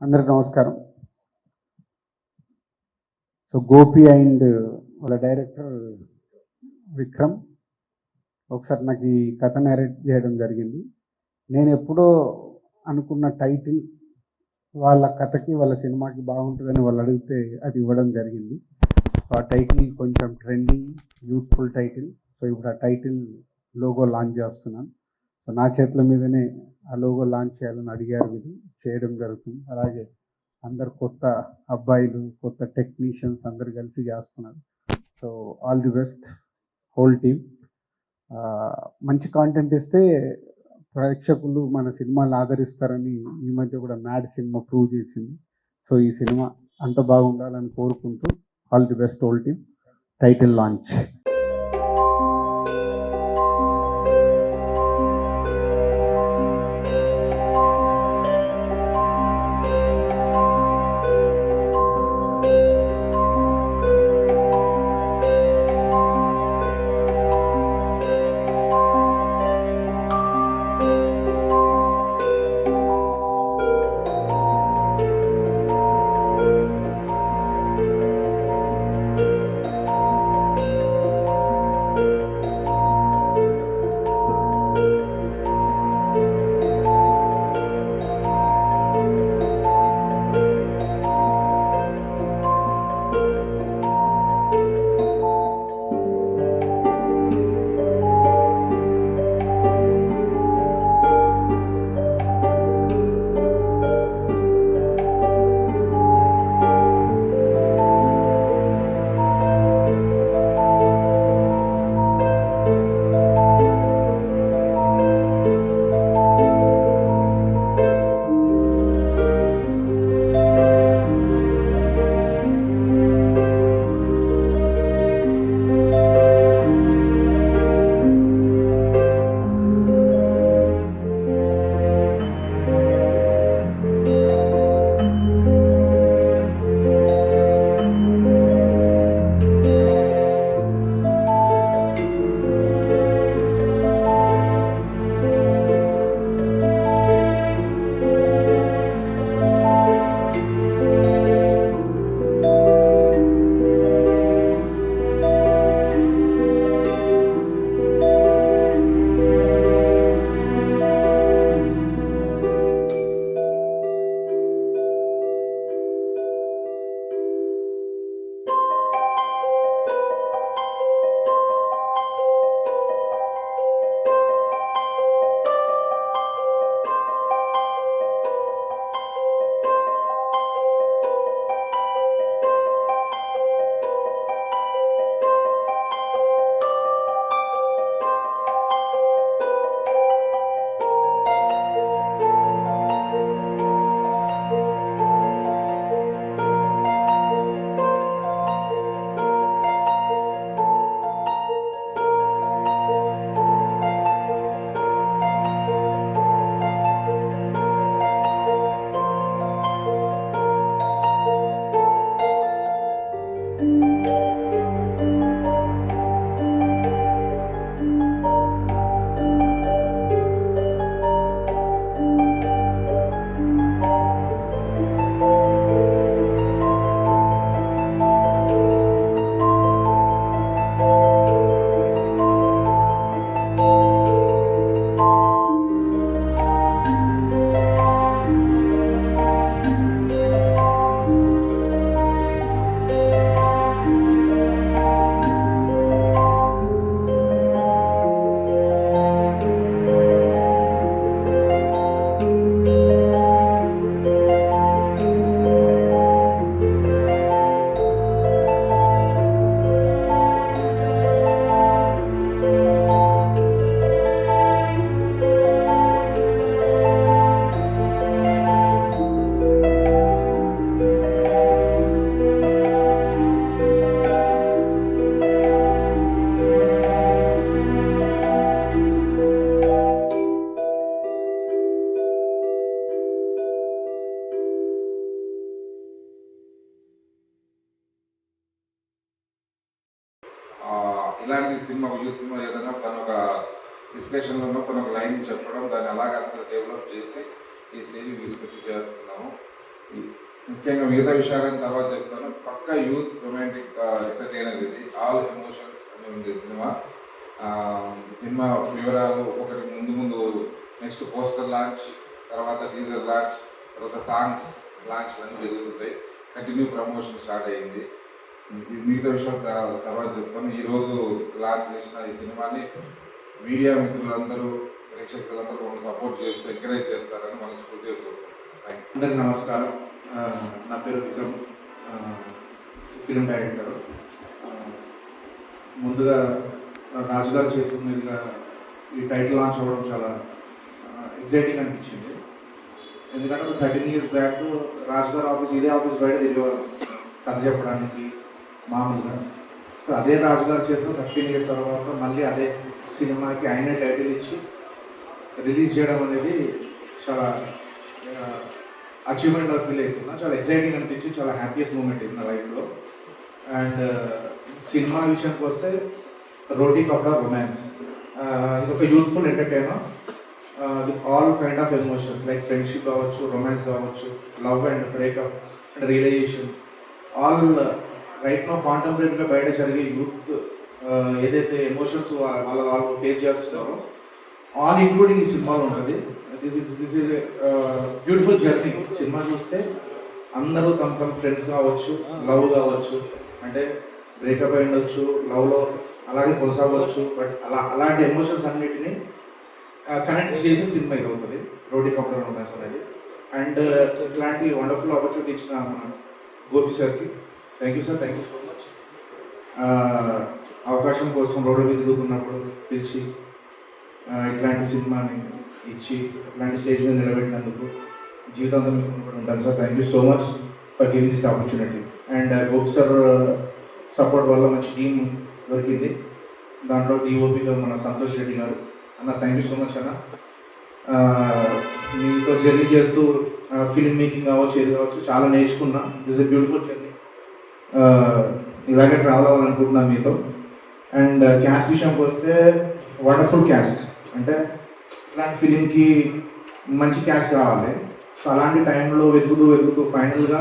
అందరికి నమస్కారం. So Gopi and వాళ్ళ డైరెక్టర్ విక్రమ్ ఒకసారి నాకు ఈ కథ నేరేట్ చేయడం జరిగింది. నేను ఎప్పుడో అనుకున్న టైటిల్ వాళ్ళ కథకి వాళ్ళ సినిమాకి బాగుంటుందని వాళ్ళు అడిగితే అది ఇవ్వడం జరిగింది. సో ఆ టైటిల్ కొంచెం ట్రెండింగ్ యూత్ఫుల్ టైటిల్. సో ఇప్పుడు ఆ టైటిల్ లోగో లాంచ్ చేస్తున్నాను. సో నా చేతుల మీదనే ఆ లోగో లాంచ్ చేయాలని అడిగారు, ఇది చేయడం జరుగుతుంది. అలాగే అందరు కొత్త అబ్బాయిలు, కొత్త టెక్నీషియన్స్ అందరు కలిసి చేస్తున్నారు. So all the best whole team. మంచి కాంటెంట్ ఇస్తే ప్రేక్షకులు మన సినిమాలు ఆదరిస్తారని ఈ మధ్య కూడా మ్యాడ్ సినిమా ప్రూవ్ చేసింది. సో ఈ సినిమా అంత బాగుండాలని కోరుకుంటూ all the best whole team. Title launch. ఇలాంటి సినిమా సినిమా ఏదైనా తను ఒక డిస్కషన్లో తను ఒక లైన్ చెప్పడం, దాన్ని అలాగ అక్కడ డెవలప్ చేసి ఈ స్టేజ్కి తీసుకొచ్చి చేస్తున్నాము. ఈ ముఖ్యంగా మిగతా విషయాలను తర్వాత చెప్తాను. పక్కా యూత్ రొమాంటిక్ ఎంటర్టైనర్ ఇది. ఆల్ ఎమోషన్స్ అని ఉంది సినిమా. సినిమా వివరాలు ఒకటి ముందు నెక్స్ట్ పోస్టర్ లాంచ్, తర్వాత టీజర్ లాంచ్, తర్వాత సాంగ్స్ లాంచ్ అన్నీ జరుగుతుంటాయి. కంటిన్యూ ప్రమోషన్ స్టార్ట్ అయ్యింది. మిగతా విషయాలు తర్వాత చెప్తాను. ఈరోజు లాంచ్ చేసిన ఈ సినిమాని మీడియా మిత్రులందరూ, ప్రేక్షకులందరూ మమ్మల్ని సపోర్ట్ చేస్తూ ఎంకరేజ్ చేస్తారని మనస్ఫూర్తిగా కోరుకుంటున్నాను. అందరికీ నమస్కారం. నా పేరు విక్రమ్, ఫిల్మ్ డైరెక్టర్. ముందుగా రాజుగారి చేతుల మీదుగా ఈ టైటిల్ లాంచ్ అవ్వడం చాలా ఎగ్జైటింగ్ అనిపించింది. ఎందుకంటే 13 years బ్యాక్ రాజుగారి ఆఫీస్, ఇదే ఆఫీస్ బయట తిరిగేవారు కథ చెప్పడానికి మామూలుగా. అదే రాజుగారి చేతిలో 13 years తర్వాత మళ్ళీ అదే సినిమాకి ఆయనే టైటిల్ ఇచ్చి రిలీజ్ చేయడం అనేది చాలా అచీవ్మెంట్గా ఫీల్ అవుతున్నా. చాలా ఎక్సైటింగ్ అనిపించి చాలా హ్యాపీయెస్ట్ మూమెంట్ ఇది నా లైఫ్లో. అండ్ సినిమా విషయానికి వస్తే రోటీ కపడా రొమాన్స్, ఇది ఒక youthful entertainer with all kind of emotions like friendship కావచ్చు, రొమాన్స్ కావచ్చు, love and breakup and realisation, all right no కాంటెంపరేరీగా బయట జరిగే యూత్ ఏదైతే ఎమోషన్స్ వాళ్ళు ఫేస్ చేస్తున్నారో ఆల్ ఇంక్లూడింగ్ ఈ సినిమాలో ఉంటుంది. This is beautiful journey. Cinema చూస్తే అందరూ తమ ఫ్రెండ్స్ కావచ్చు, లవ్ కావచ్చు, అంటే బ్రేకప్ అయి ఉండొచ్చు, లవ్లో అలాగే కొనసాగవచ్చు, బట్ అలాంటి ఎమోషన్స్ అన్నిటినీ కనెక్ట్ చేసి సినిమా ఇది అవుతుంది రోటీ కపడా రొమాన్స్ అనేది. అండ్ ఇట్లాంటి వండర్ఫుల్ ఆపర్చునిటీ ఇచ్చిన మన గోపి సార్కి thank you sir, thank you so much. అవకాశం కోసం రోడ్డు మీద తిరుగుతున్నప్పుడు పిలిచి ఇట్లాంటి సినిమాని ఇచ్చి ఇట్లాంటి స్టేజ్ మీద నిలబెట్టినందుకు జీవితాంతం మీకు ఉంటాను sir. Thank you so much for giving this opportunity. And Gopi sir support వల్ల మంచి టీం దొరికింది. దాంట్లో డిఓపిగా మన సంతోష్ రెడ్డి గారు. అన్న థ్యాంక్ యూ సో మచ్ అన్న. మీతో జర్నీ చేస్తూ ఫిల్మ్ మేకింగ్ కావచ్చు, ఏది కావచ్చు చాలా నేర్చుకున్నా. This a beautiful journey. ఇలాగే ట్రావెల్ అవ్వాలనుకుంటున్నాను మీతో. అండ్ క్యాస్ట్ విషయానికి వస్తే వండర్ఫుల్ క్యాస్ట్. అంటే ఇలాంటి ఫిలింకి మంచి క్యాస్ట్ కావాలి. సో అలాంటి టైంలో వెతుకుతూ ఫైనల్గా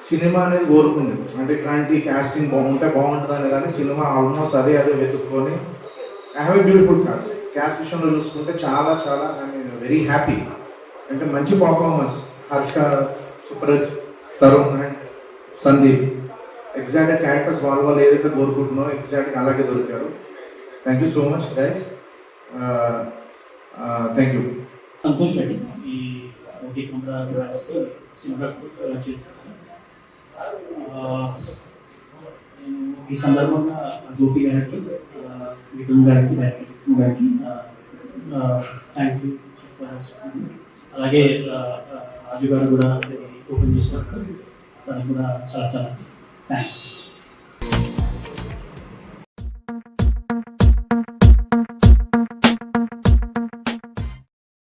సినిమా అనేది కోరుకుంది. అంటే ఇట్లాంటి క్యాస్టింగ్ బాగుంటుంది అనే కానీ సినిమా ఆల్మోస్ట్ అదే వెతుక్కొని I have a beautiful caste విషయంలో చూసుకుంటే చాలా ఐఎమ్ వెరీ హ్యాపీ. అంటే మంచి పర్ఫార్మెన్స్ హర్ష, సుప్రజ్, తరుణ్ అండ్ సందీప్ ఎగ్జాక్ట్గా క్యారెక్టర్స్ వాళ్ళు ఏదైతే కోరుకుంటున్నారో ఎగ్జాక్ట్గా అలాగే దొరికారు. Thank you so much guys. Thank you. Santosh Reddy ఈ రోటీ కపడా రొమాన్స్కి సినిమా చేస్తున్నాను. నేను ఈ సందర్భంగా గోపి గారికి, విక్రమ్ గారికి, డైరెక్టర్ గారికి థ్యాంక్ యూ చెప్పాను. అలాగే రాజు గారు కూడా ఓపెన్ చేసినప్పుడు దానికి కూడా చాలా థ్యాంక్స్.